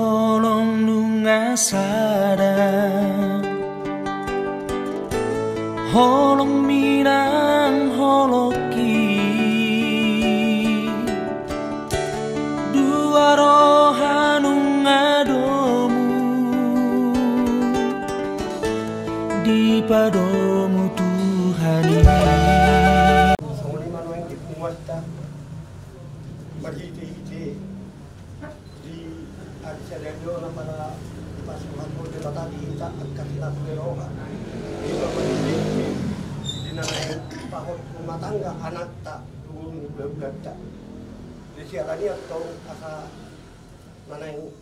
holong nunga sada holong minang holoki dua rohanung adomu di padomu Tuhan ini. Berhiti-hiti di Adisadendo na para pasukan mo dito tadi kita kasih lagu roha itu berhiti di nanain pahot rumah tangga anak tak turun bulan tak di sialani atau asa nanain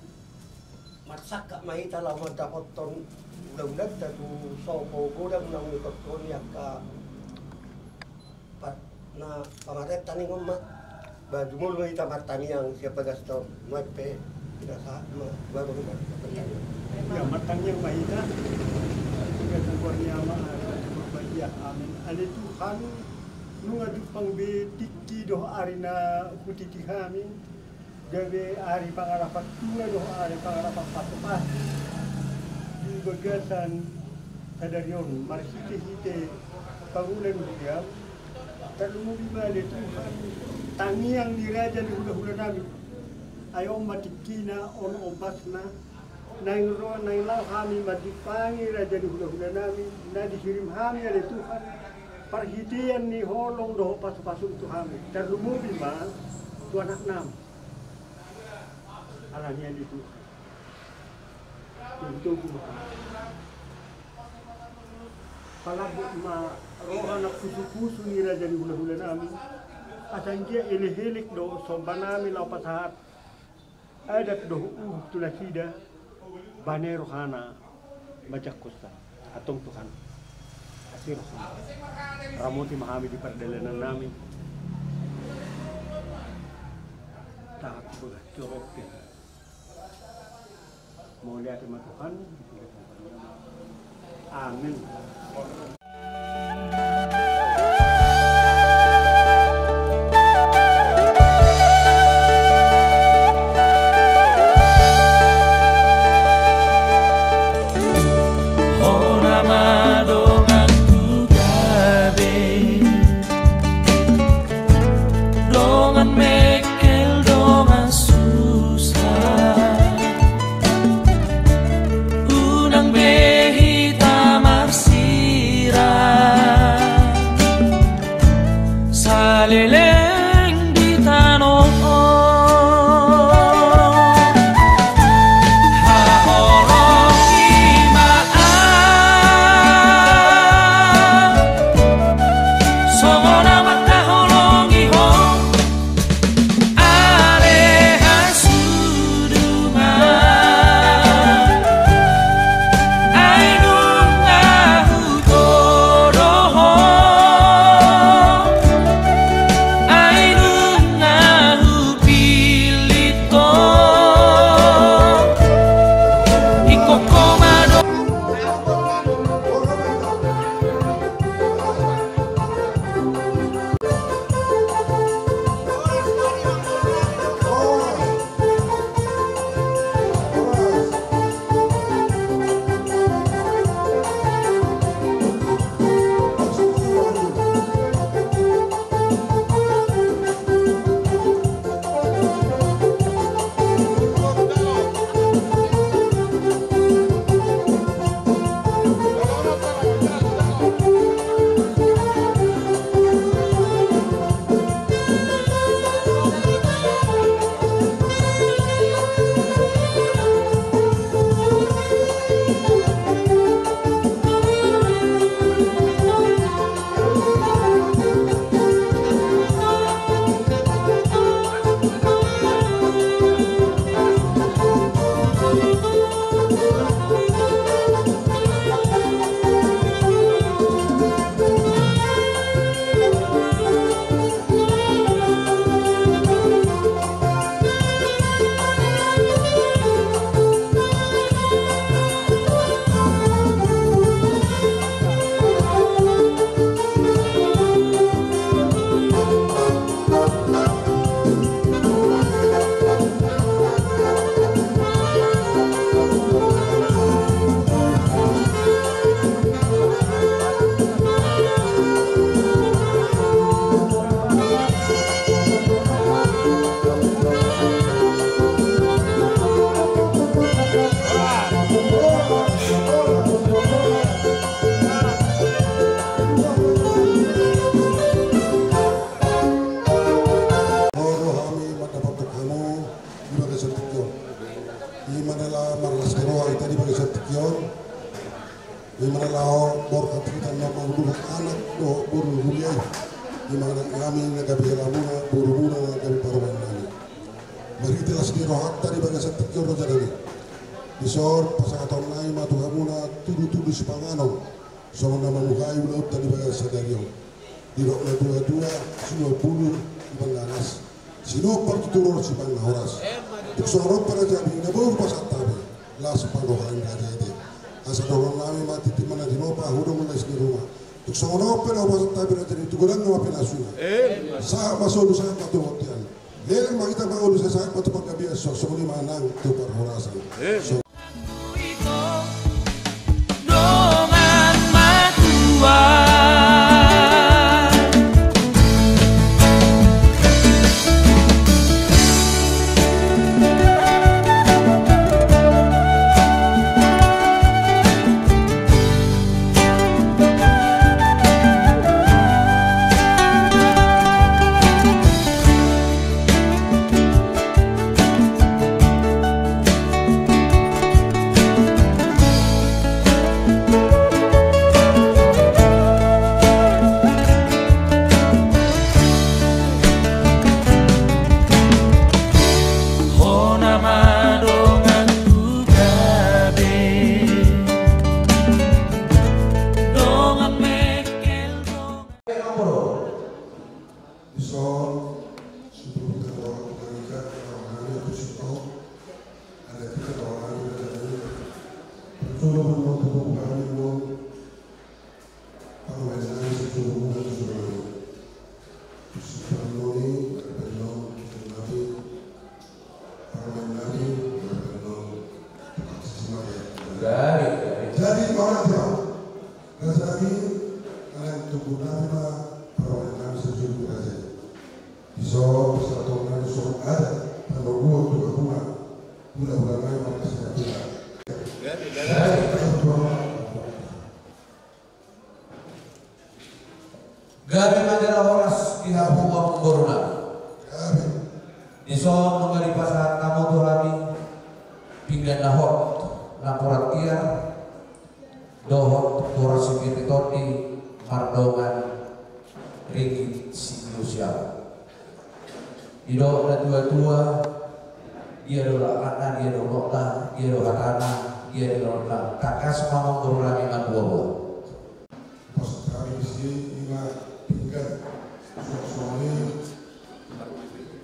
matsaka mahita lah dapat ton bulan tak tu sopo godang nang ikut ton yang ka pat na pangaret tani ngomong baju mulu kita matani yang siapa gasto mape tidak sah baru ya matang yang mahita kita kuarnya ya amin ale Tuhan nunga dupang be tikki doh arina kutiti kami gawe ari pangarapat tunga doh ari pangarapat patupas di bagasan kadarion marsite hite pangulan dia terlalu bimale Tuhan tangi yang diraja di hula-hula namin ayaw matikina on obasna naing roh naing lau kami matipangi raja di hula-hula namin na dikirim kami oleh Tuhan perhitian ni holong doh pasuk-pasuk itu kami terlumubi ma tu anak nam alanya di Tuhan untuk palabut ma roh anak kusu-kusu ni raja di hula-hula namin asangkia elehelik do sombanami lau pasahat adat do tulasida bane rohana baca kosta atong Tuhan asir ramuti mahami di perdalanan nami tak bercorok mau lihat sama Tuhan amin. Unang behita marsi di mana lah malas keroa kita di bagi setikion, di mana lah borkat kita nama dulu anak do buru kuliah, di mana kami nagabi lamuna buru muna nagabi paruan kami. Bagi kita lah sendiri hatta di bagi setikion roja dari. Disor pasakaton nai matu kamuna tudu si pangano, sama nama mukai ulah tadi bagi sadario. Di rok dua semua bulu di bandanas. Sino partituro si bang horas. Duk soro para jabi na baru pas atabe. Las panggohan ada ide. Asa dorong nami mati di mana di nopa hudo mulai di rumah. Duk soro para pas atabe na jadi tuguran no apena suna. Sa masolu sa patu hotian. Lele magita mangolu sa sa patu pagkabias so sumuli manang tu par horasan. Dongan matua Jadi orang dia, rezeki kalian tunggu nama perwalian kami sejujurnya saja. Besok satu orang besok ada, kalau gua tuh bunga, bulan Mei mereka sudah bilang. Gabi madera horas ihapung pemborona. Gabi. Ison nunggali pasar kamu turami pinggan lahot laporan kia dohot horas sikitoni mardongan ringgit sinusial. Ido na dua dia do anak dia do nota dia do hatana dia do nota kakas mamang turami man buah. Pas kami di sini lima pinggan soalnya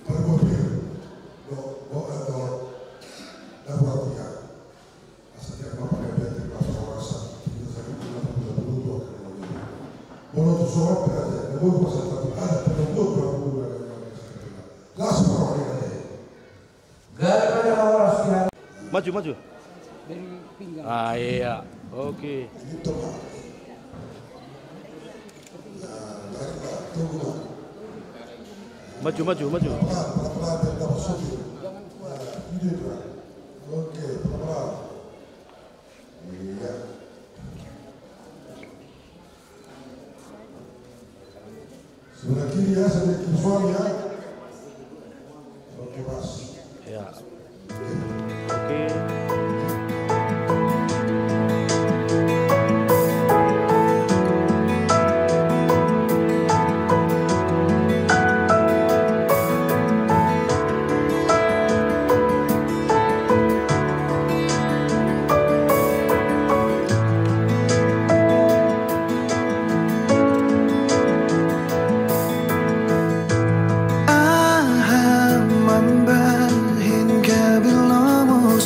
perbuatan do atau laporan kia. Asal apa yang dia terpaksa rasa kita sakit dulu Bono tu soal berada, namun pasal tapi ada penentu berapa las perwalian ada. Gara-gara horas kia Maju. Ah iya, oke. Itu pak. Tunggu. Maju. Pelan-pelan dan dapat sudi. Ini dia. Oke, pelan-pelan. Iya. Sebelah kiri ya, sebelah kiri suami ya. Oke, pas. Ya. Oke. Aham mambahin gabi lomo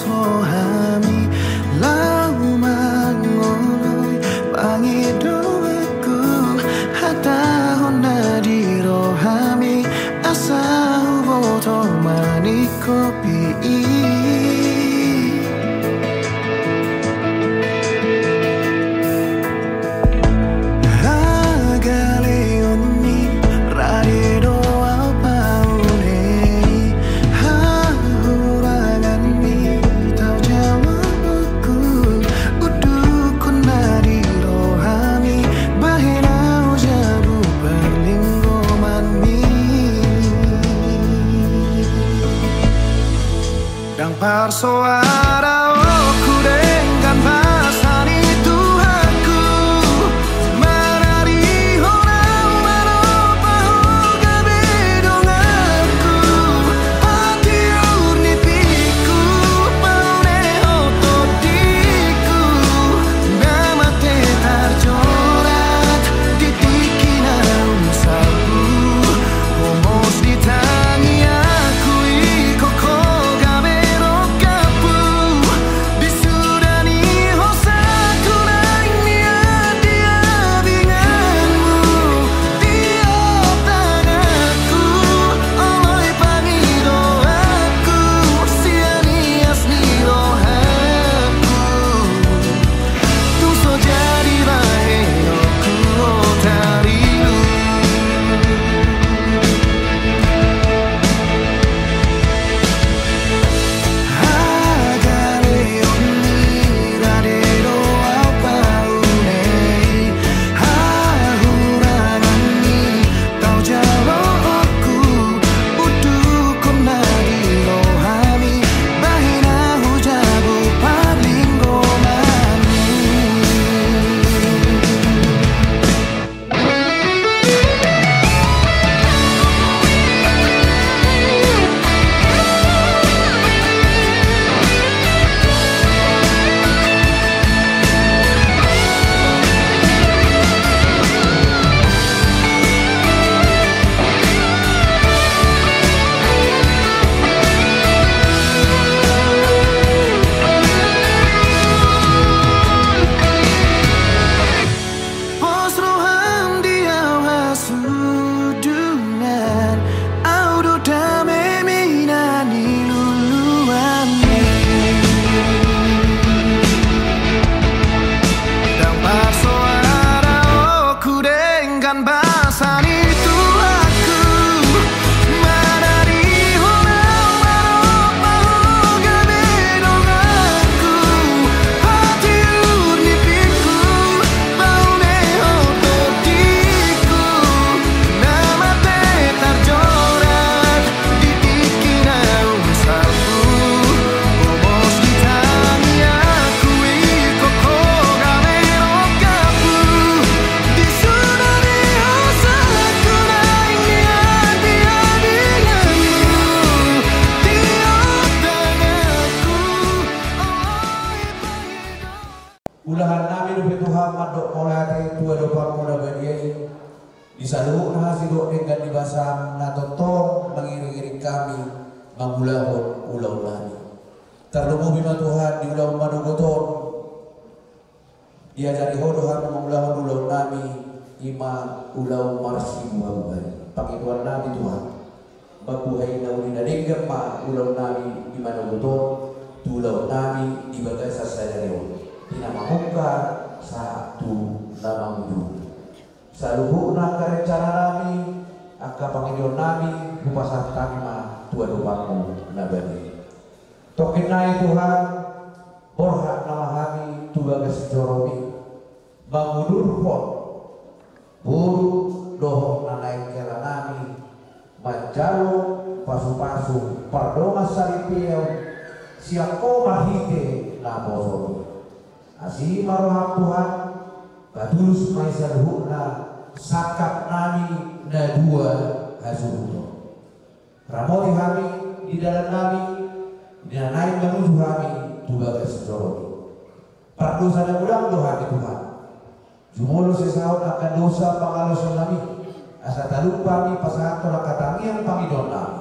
Ulahan nami dupe Tuhan mandok molate tua dopa muda badiai. Disaluh nasi dok dengan dibasam na totong mengiring-iring kami mangulahon ulah-ulani. Terlumu bima Tuhan di ulah madugoton. Diajari hodohan mangulahon ulah nami ima ulah marsi muabai. Pangituan nami Tuhan. Babuhay na uli na ma ulah nami di madugoton. Tulau nami di bagai sasadaryo. Tinamamuka satu namang hidup. Saluhuk na karencana nami, angka Panginoon nami, upasah kami mah Tuhan rupamu nabadi. Tokinai Tuhan, borhak nama kami Tuhan kesejoromi, bangudur pon, buru dohok nanai kela nami, manjalo pasu-pasu, pardonga saripiyau, siako mahite namosomi. Asih marohak Tuhan, badulus maisal hukna sakap nami na dua hasuruto. Ramoti kami di dalam nami, di naik menuju kami juga kesejoromi. Perdosa dan ulang doa ke Tuhan. Jumolo sesaut akan dosa pangalosan nami. Asa talupa mi pasahat orang katangian pangidon nami.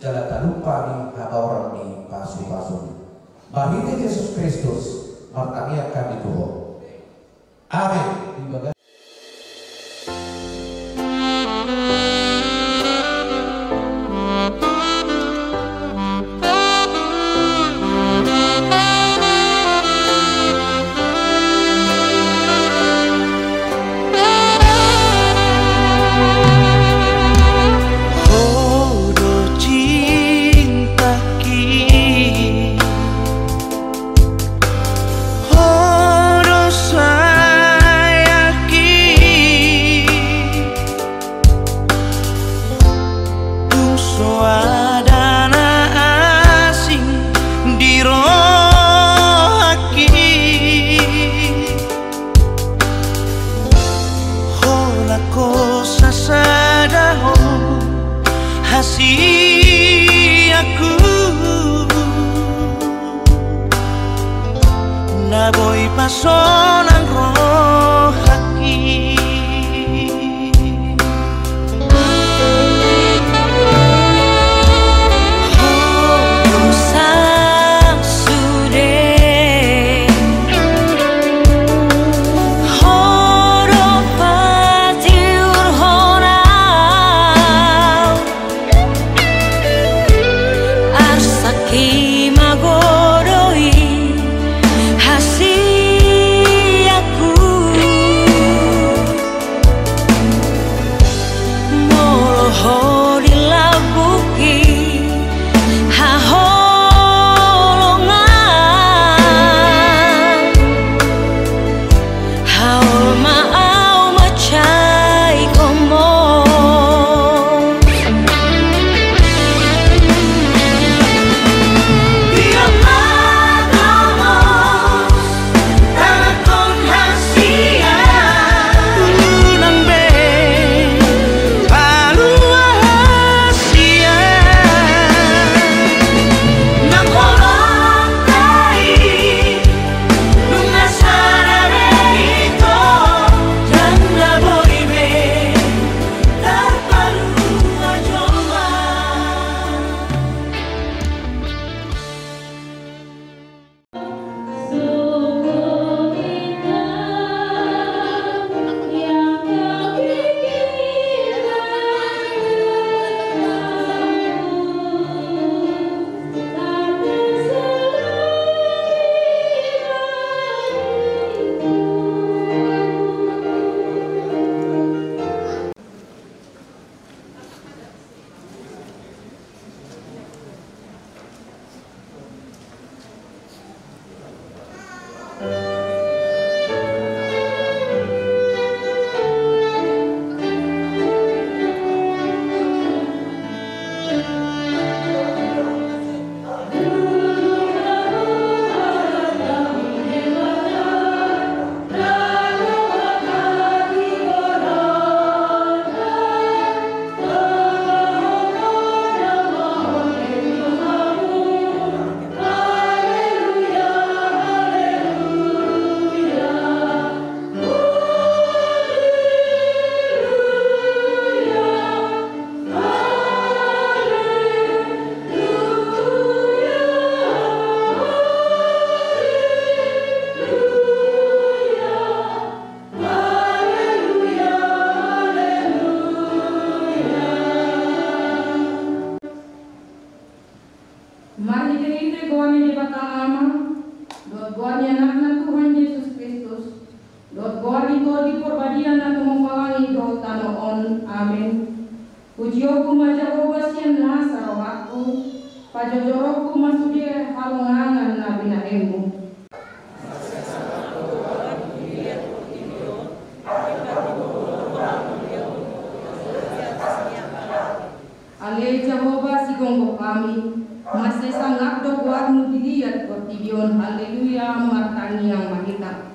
Jala talupa mi haba orang ni pasu-pasu. Bahite Yesus Kristus martangian kami Tuhan. Amin. Naboy pason ang rohaki. Sang sude horo patiur honau arsaki magodoi hasil aku Ujioku majagoba sian nasa rohaku, pajojoroku masudia halongangan na binahemu. Ale Jehovah sigonggo kami, masih sangat doguarmu dilihat kortibion, haleluya martani yang mahita.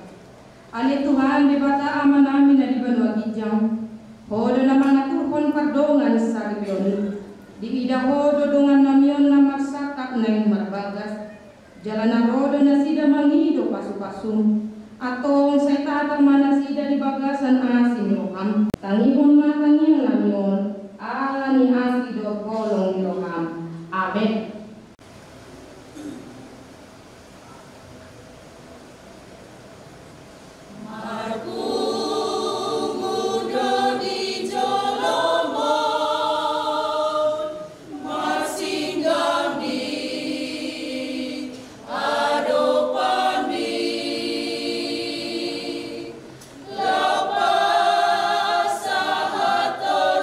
Ale Tuhan debata aman amin na di benua gijang, hodo na mangaturhon pardongan sa libion, di ida hodo dongan namion na marsakap na yung marbagas, jalan na rodo na sida mangido pasu-pasum, atong sa itatang manasida di bagasan asin roham, tangihon matangin namion, ala ni asido kolong roham. Amen. Lepas sahaja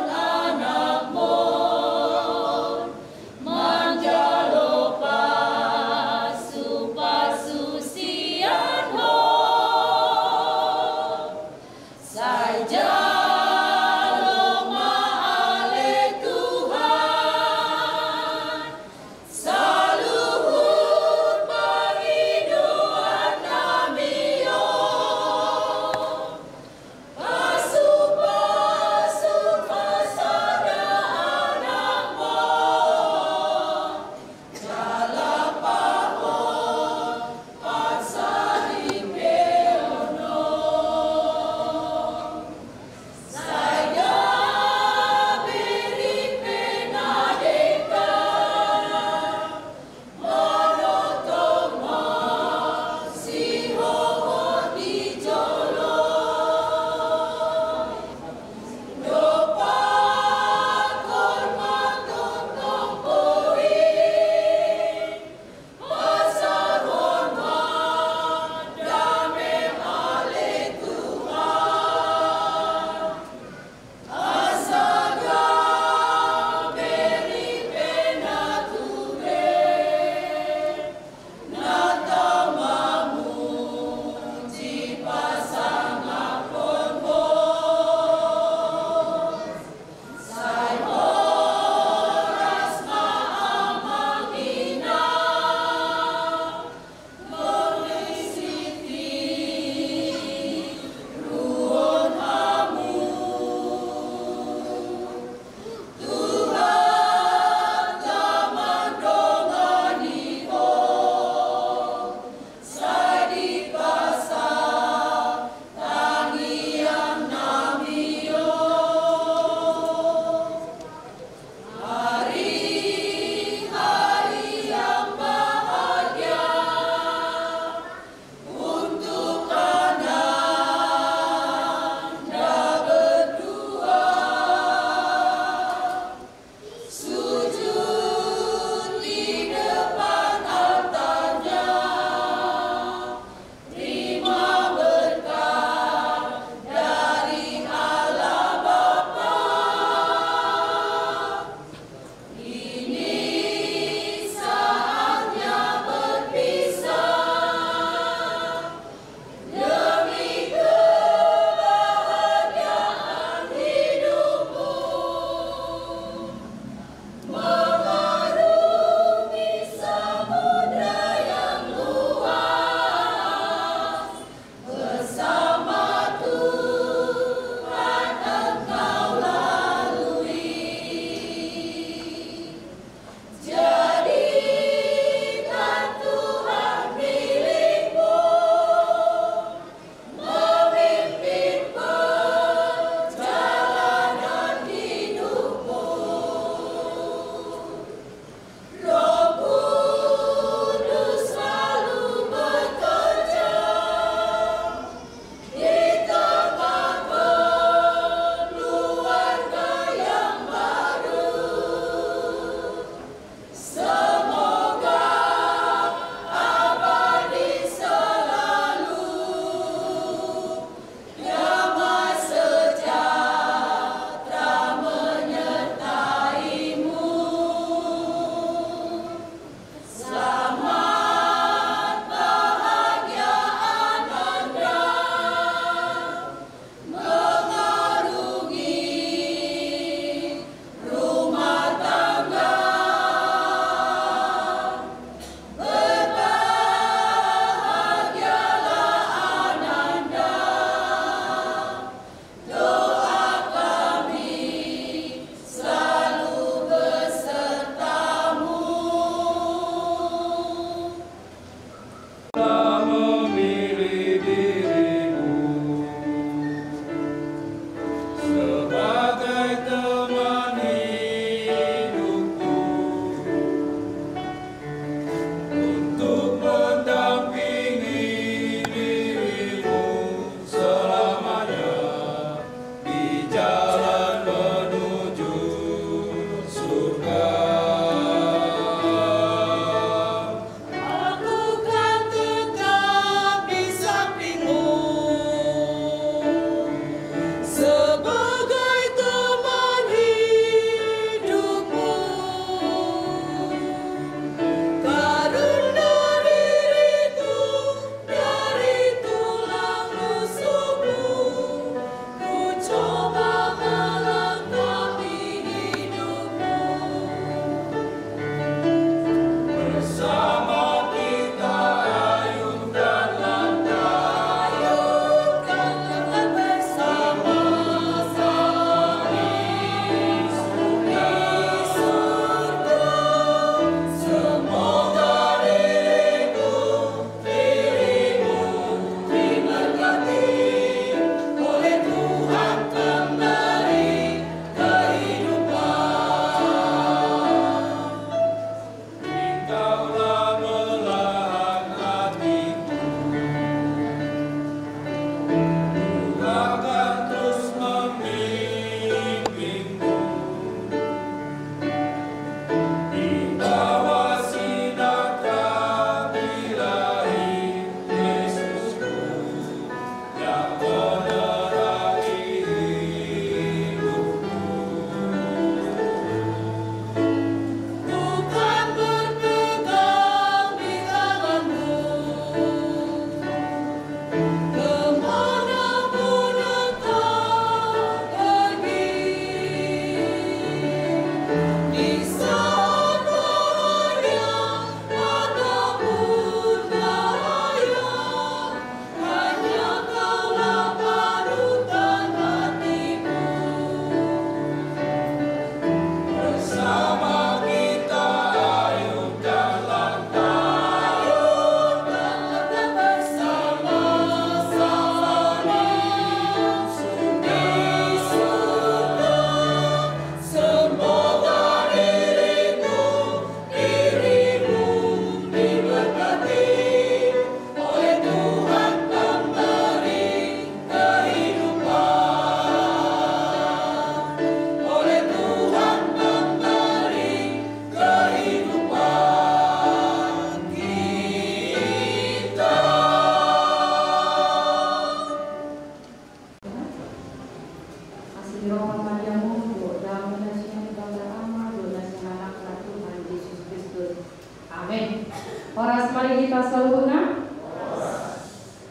kita seluruhnya.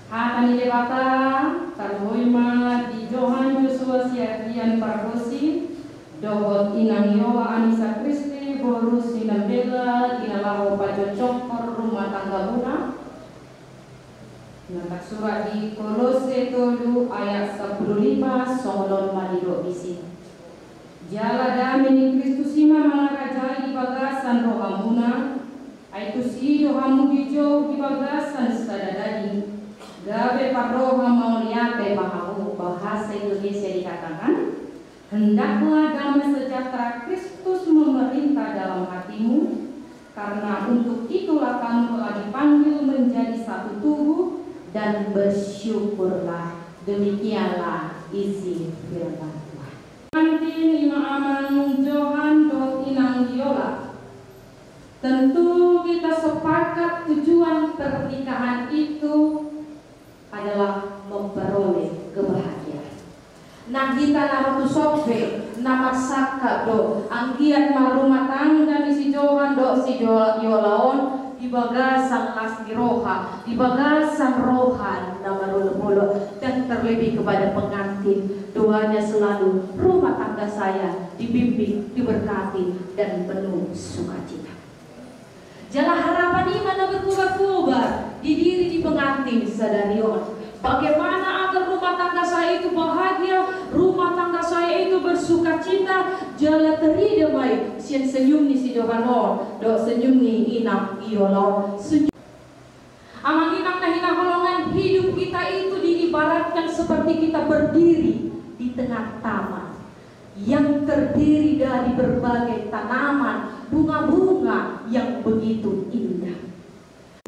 Hatani debata kadoima di Johan Yosua Siakian Pargosi dohot inang Yowa Anissa Kristi borus sinambela inalaho pajocokor rumah tangga guna. Natak surat di Kolose 7 ayat 15 songlon malido isi. Jala damini Kristus ima mangarajai di bagasan rohamuna. Aitu si yohamu hijau di bagasan sadadadi. Gabe padroha mau liate bahamu bahasa Indonesia dikatakan. Hendaklah damai sejahtera Kristus memerintah dalam hatimu. Karena untuk itulah kamu telah dipanggil menjadi satu tubuh. Dan bersyukurlah, demikianlah isi firman Tuhan. Nanti lima aman Johan dot inang Yola. Tentu kita sepakat tujuan pernikahan itu adalah memperoleh kebahagiaan. Nah kita nama tu sope nama saka do anggiat marumah tangga di si Johan do si Yolaon. Di bagasan lasni roha, di bagasan rohan nama rolo-rolo dan terlebih kepada pengantin doanya selalu rumah tangga saya dibimbing, diberkati dan penuh sukacita. Jala harapan ini mana berkobar-kobar di diri di pengantin sadarion. Bagaimana agar rumah tangga saya itu bahagia, rumah tangga saya itu bersukacita, jala teri damai, sian senyum ni si Johanon, do senyum ni inang iolong. Amang inang nahina holongan hidup kita itu diibaratkan seperti kita berdiri di tengah taman yang terdiri dari berbagai tanaman, bunga-bunga yang begitu indah.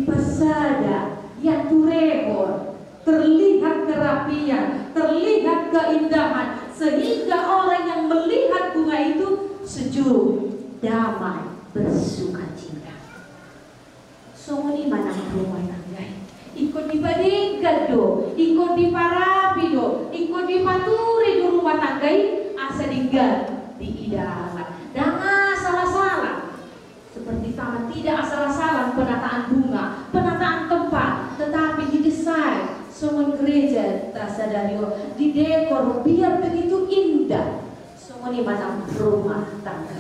Pasada yang turebor. Terlihat kerapian, terlihat keindahan, sehingga orang yang melihat bunga itu sejuk, damai, bersukacita. Songoni mana rumah tangga? Ikut dibandingkan do, ikut diparapi do, ikut dipaturi do rumah tangga asa dinggal di idaman. Jangan salah-salah. Seperti taman tidak salah-salah penataan bunga, penataan tempat, tetapi didesain. Semua gereja Tasadario di dekor biar begitu indah. Semua di mana rumah tangga.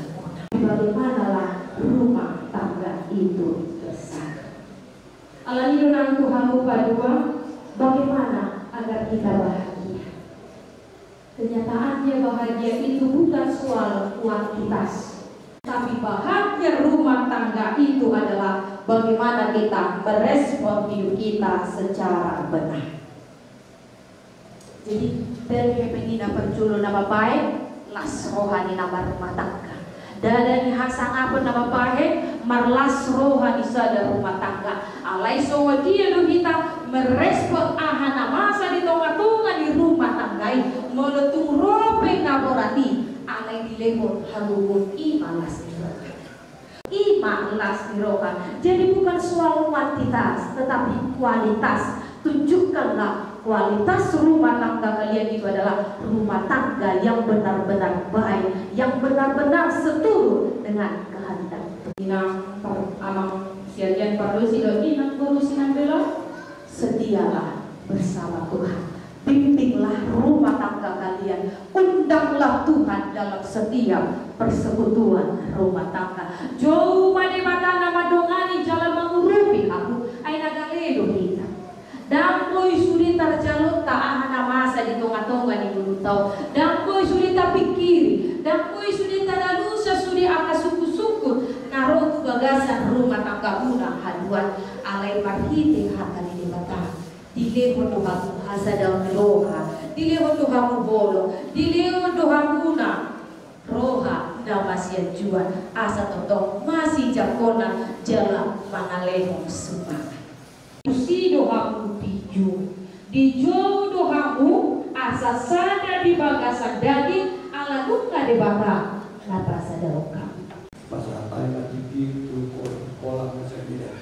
Bagaimanalah rumah tangga itu besar. Alani donang Tuhanmu padua, bagaimana agar kita bahagia? Kenyataannya bahagia itu bukan soal kuantitas, tapi bahagia rumah tangga itu adalah bagaimana kita merespon hidup kita secara benar. Jadi dari pengina perjulu nama baik, las rohani nama rumah tangga. Dadani hasang apa nama baik, marlas rohani sada rumah tangga. Alai sowa dia do kita merespon ahana masa di tonga-tonga di rumah tangga. Meletung rope naborati, alai dilebur halumun imalas imalas dirokan. Jadi bukan soal kuantitas, tetapi kualitas. Tunjukkanlah kualitas rumah tangga kalian itu adalah rumah tangga yang benar-benar baik, yang benar-benar seturut dengan kehendak. Inang amang siagian pardosi do inang berusinan bela, sedialah bersama Tuhan. Bimbinglah rumah tangga kalian, undanglah Tuhan dalam setiap persekutuan rumah tangga. Jauh pada mata nama dongani jalan mengurupi aku, aina galedo kita. Dan koi sudi terjalur tak ahana masa di tonga-tonga di bulu tau. Dan koi sudi tak pikiri, dan koi sudi tak dalusa sudi akan suku-suku. Naruh tu bagasan rumah tangga guna haduan alai marhiti hata di mata. Dileho dohamu hasa daun roha, dileho dohamu bolo, dileho dohamuna roha damasian juan asa totong masih jakona jalan manaleho sumpah. Si dohamu biju, dijo dohamu asa sana di bagasan daging ala duka di baka napa sadauka. Pasal apa itu kolam saya tidak.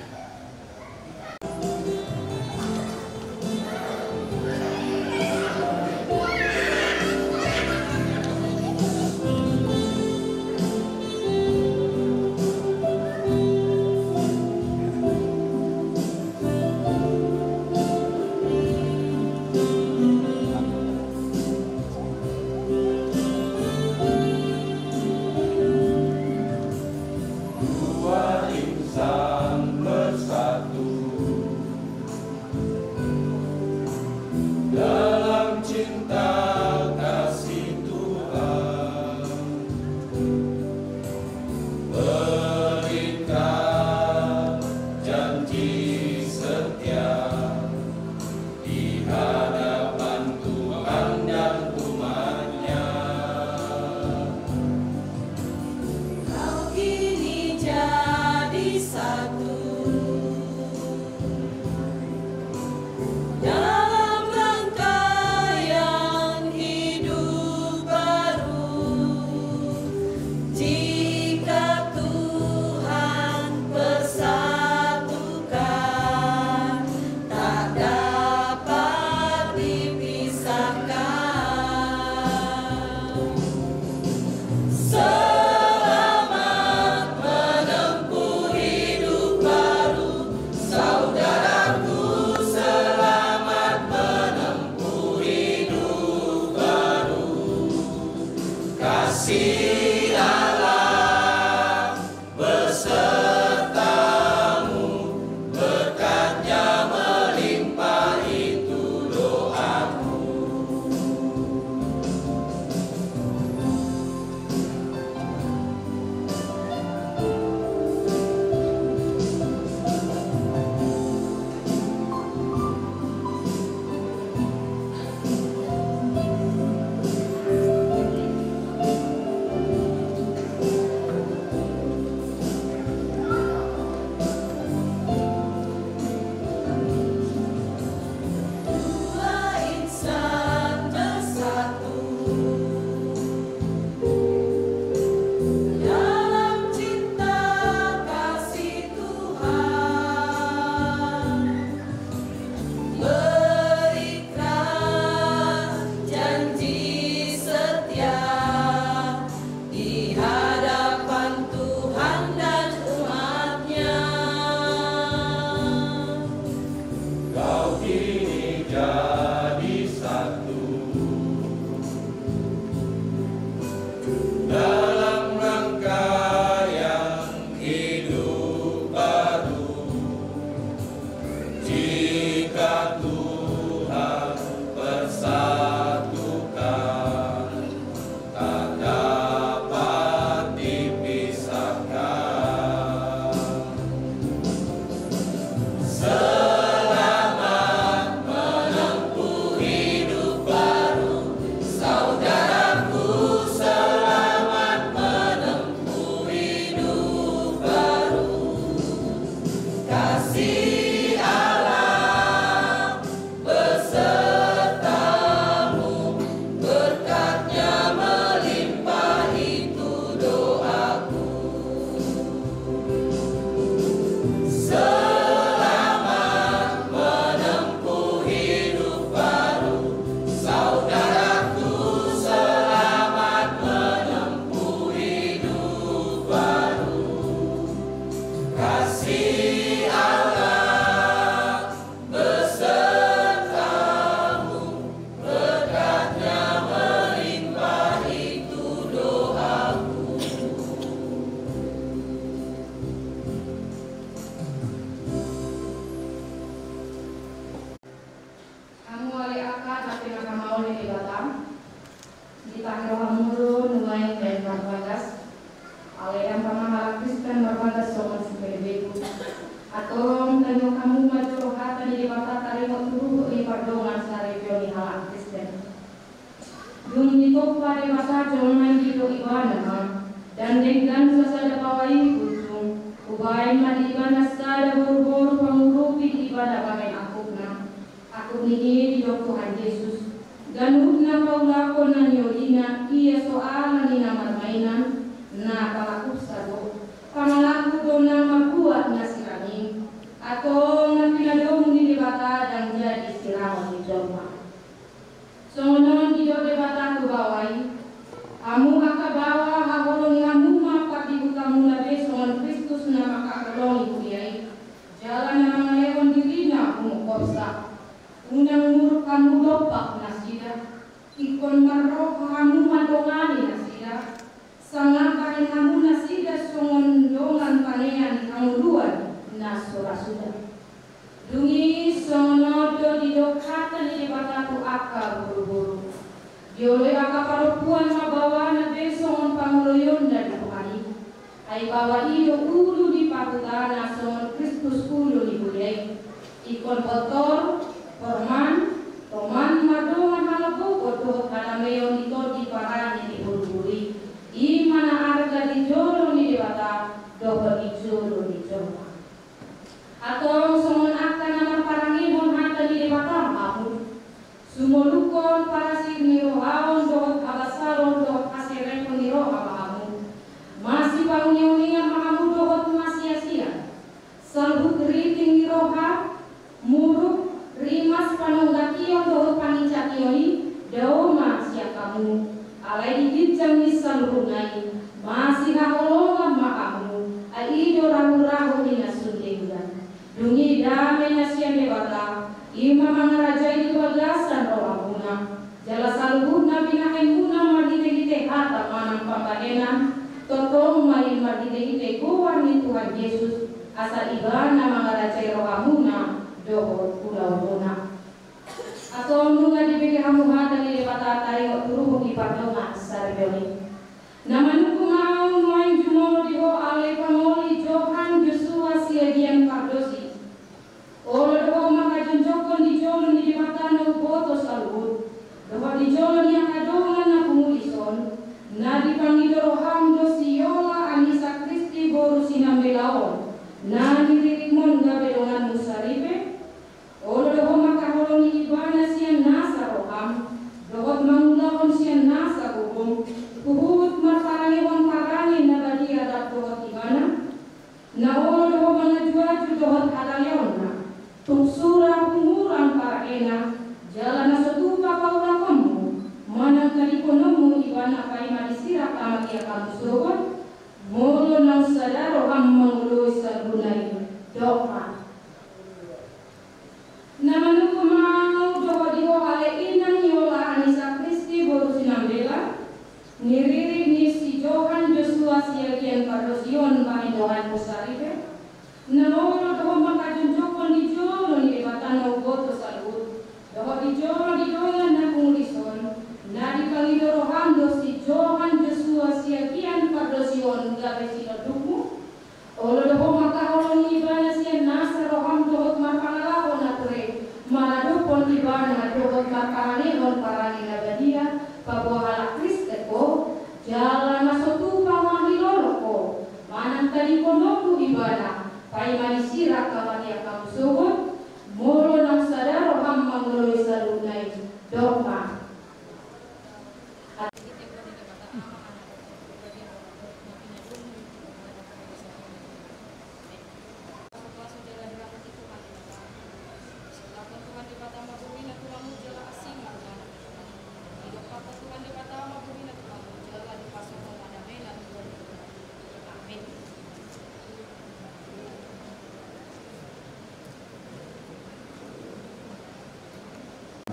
Tuhan ngadokot makani on parani nabadia pabuhala kristeko jalan masotu pamahiloloko manang tali konoku ibana pai manisira kamania kamusogot molo nang sadaro ham mangoloi salunai dogma.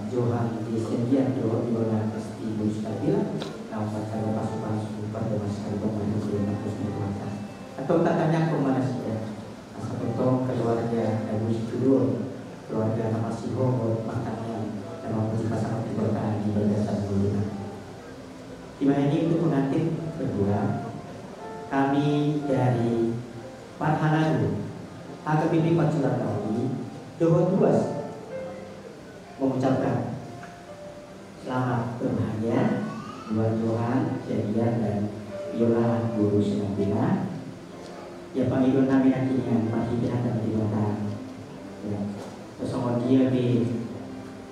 Johan descendian de Iona Castillo Stabila, na upacara pasukan perdemaskan pemain kelima terus atau tatanya kemana saja. Asal potong keluarga Agus Judul, keluarga nama Siho, makannya dan mampu pasangan diberkahan di berdasar dulu. Di mana ini untuk pengantin berdua, kami dari Parhanadu, HKBP Pancuran Kawi, dua mengucapkan selamat berbahagia buat Johan, Jadian dan Yola Guru Sinambila. Ya pangidon namin ang kinyan mahihihan dan dimata. Ya, sesungguhnya dia di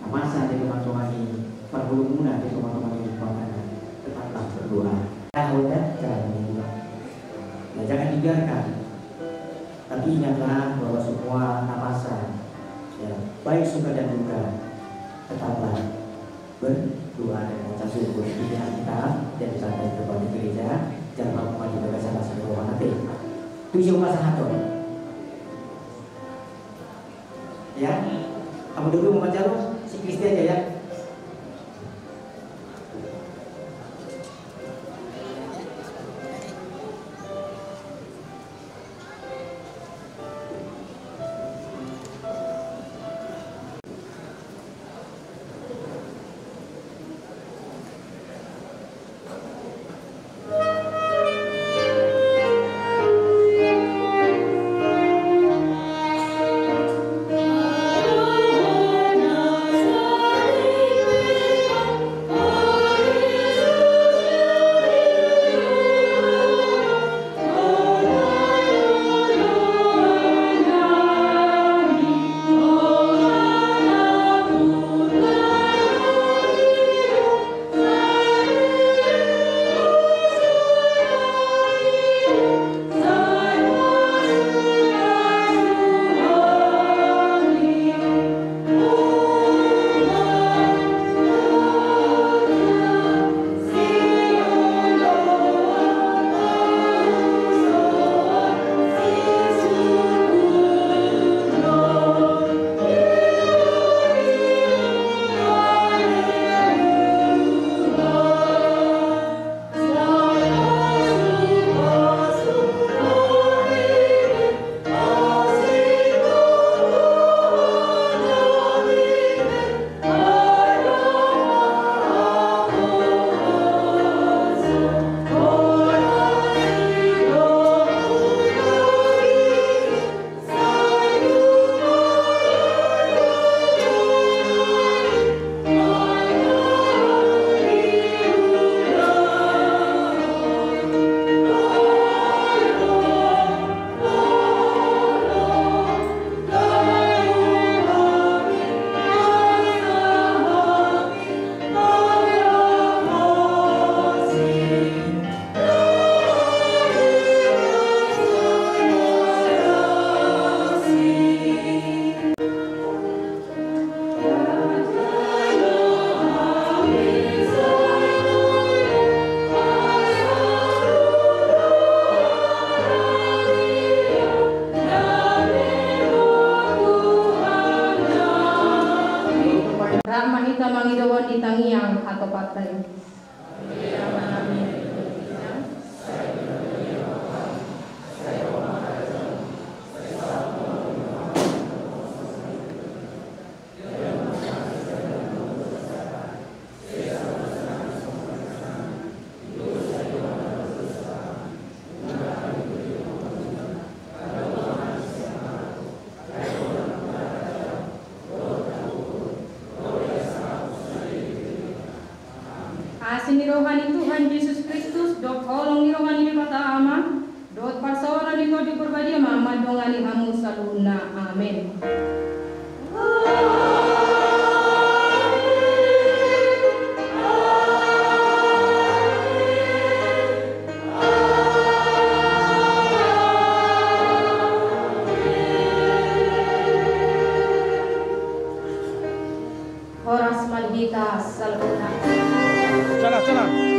masa di teman-teman ini perlu muna di teman-teman ini makanan tetaplah berdoa. Tahudah jangan berdoa. Ya, jangan dibiarkan. Tapi ingatlah bahwa semua namasa, ya, baik suka dan duka, tetaplah berdoa dan mengucap syukur di kita dan disampaikan kepada gereja. Jangan lupa juga salah satu nanti. Tujuh pasangan ya, kamu dulu membaca si Kristi aja ya. Ramahita mangidawan di tangiang atau patay. Kasih ni rohani Tuhan Yesus Kristus, dok holong ni rohani Bapa Ama, dot pasawaran itu diperbadia mama dongani hamu saluna. Amin. Horas malhita saluna. Sana.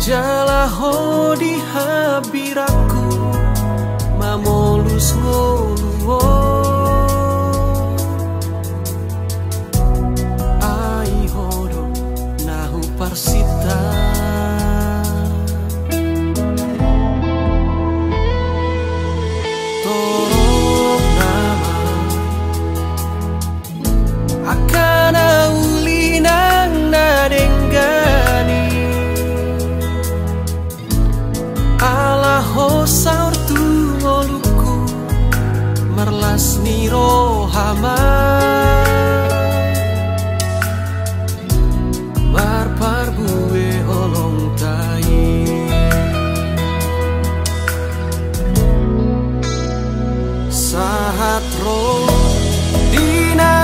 Jalaho di habiraku mamolus ngoluwo ai hodo nahu parsita torok nama akana ulinang nadenggani alaho saur tu ngoluku merlas niro hama marpar bue olong tai sahat ro dina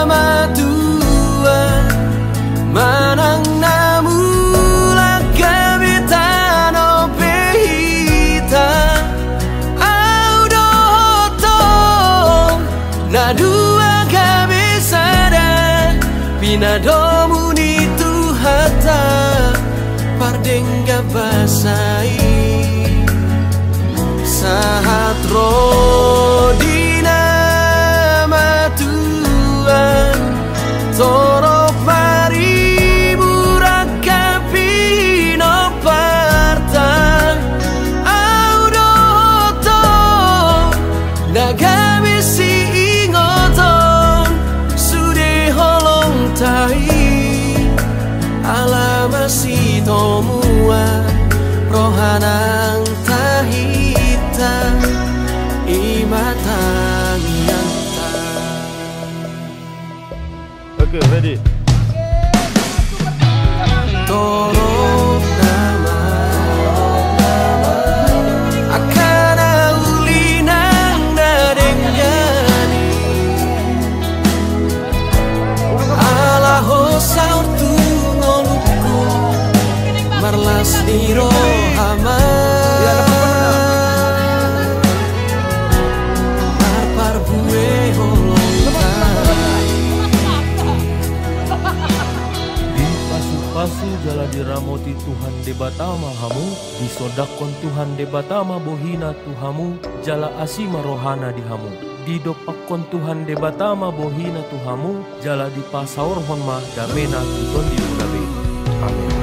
matua manang namu dua kabisada pinadomu ni tuhata pardengga basai sahat rodina matuan torok mari burakapi no parta audoto nagamisi alamasi tomua rohanang tahita imatang yanta. Okay, ready. Torok nama akana ulinang nadenggani alaho saur marlas niro hama marpar bue holongai di pasu-pasu jala diramoti Tuhan debatama hamu di sodakon Tuhan debatama bohina Tuhamu jala asima rohana di hamu di dopakon Tuhan debatama bohina Tuhamu jala di pasaur honma damena tuton di unabe. Amin.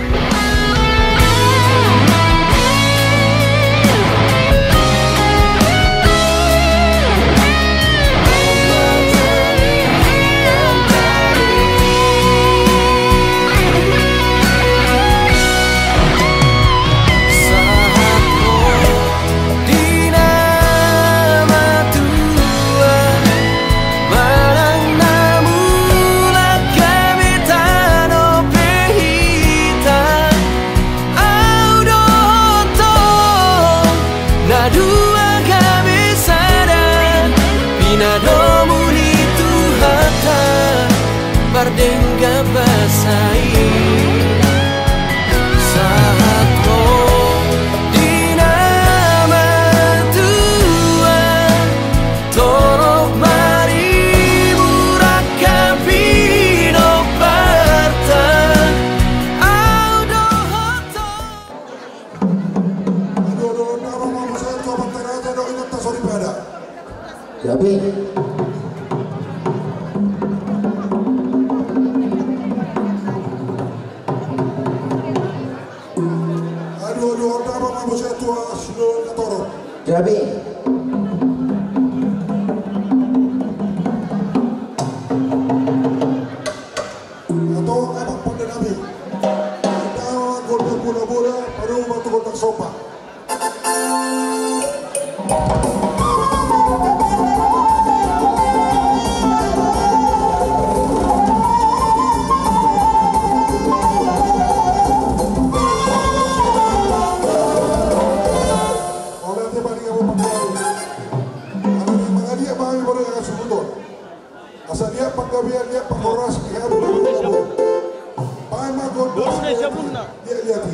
Pardengga basai saat lo dinama tua torok mari burakapi no parta audo hoto aduh nama mamu saya tua bantaraja do ingat tasori pada Tapi Jadi atau apa pada nabi kita golda bola pada batu kotak sopa asal dia penggabian dia pengoras dia dulu paman gondol dia lihat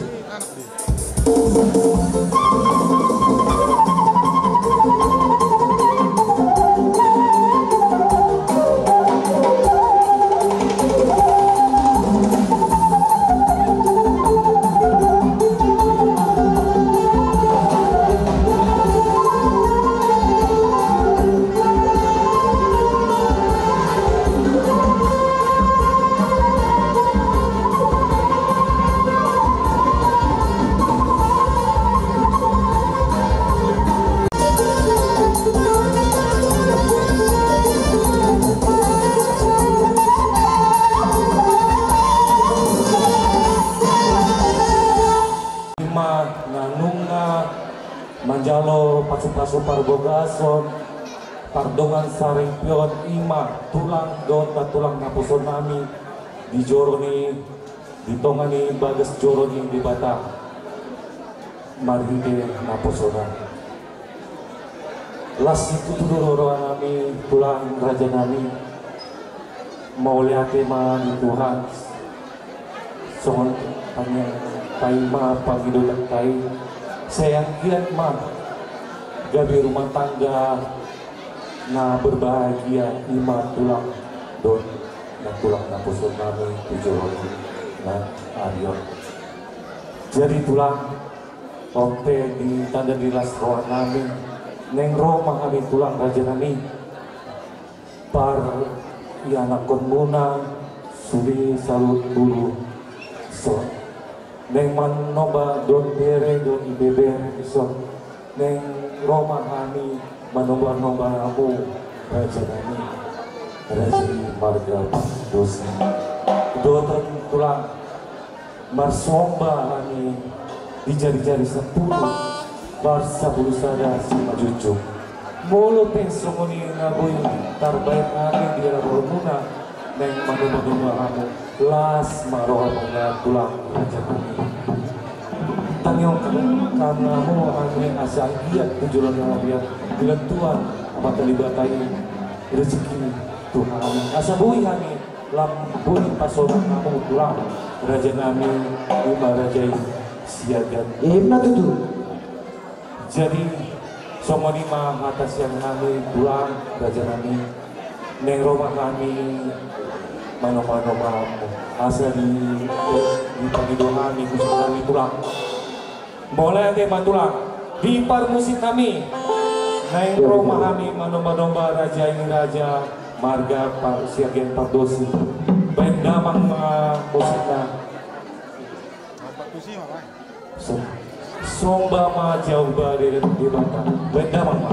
manjalo pasu-pasu parbogason pardongan saring pion ima tulang don tulang napuson nami di joroni di tongani bagas joroni di bata marhide naposona las itu tudoro nami tulang raja nami mau lihat tema di Tuhan soal hanya taima pagidul tay sayang kiat mah gabi rumah tangga na berbahagia ima tulang don na tulang na puso namin tujuan na arion jadi tulang ompe di tanda di las roh namin neng Roma kami tulang raja nami par ianakon muna suli salut bulu so neng manoba don bere don ibebere so neng Roma kami manoba-noba aku raja nami raja marga dosa dotan tulang marsomba kami di jari-jari 10 bar 10 sada si majuju molo penso moni naboy tarbaik kami di arah muna neng manoba-noba kamu las maroha mga tulang raja nami tangyong karena mo kami asal giat tujuan yang biar bilang Tuhan apa terlibatai rezeki Tuhan asa bui kami lampun pasokan kamu pulang raja nami lima raja siagan itu jadi semua lima atas yang kami pulang raja nami neng Roma kami mano-mano asa di pagidong kami khusus kami pulang boleh tema tulang di par musik kami naik Roma kami manomba-nomba raja ini raja marga par siagen pardosi baik damang musiknya somba ma jauh dari di mata baik damang ma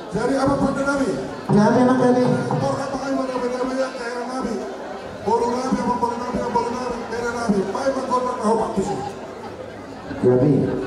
Jadi apa pada Nabi? Nabi mak Nabi. Bor apa kayak mana Nabi yang kayak Nabi? Boru Nabi apa boru Nabi yang boru Nabi kayak Nabi. Baik makor nak kau waktu sih. Nabi.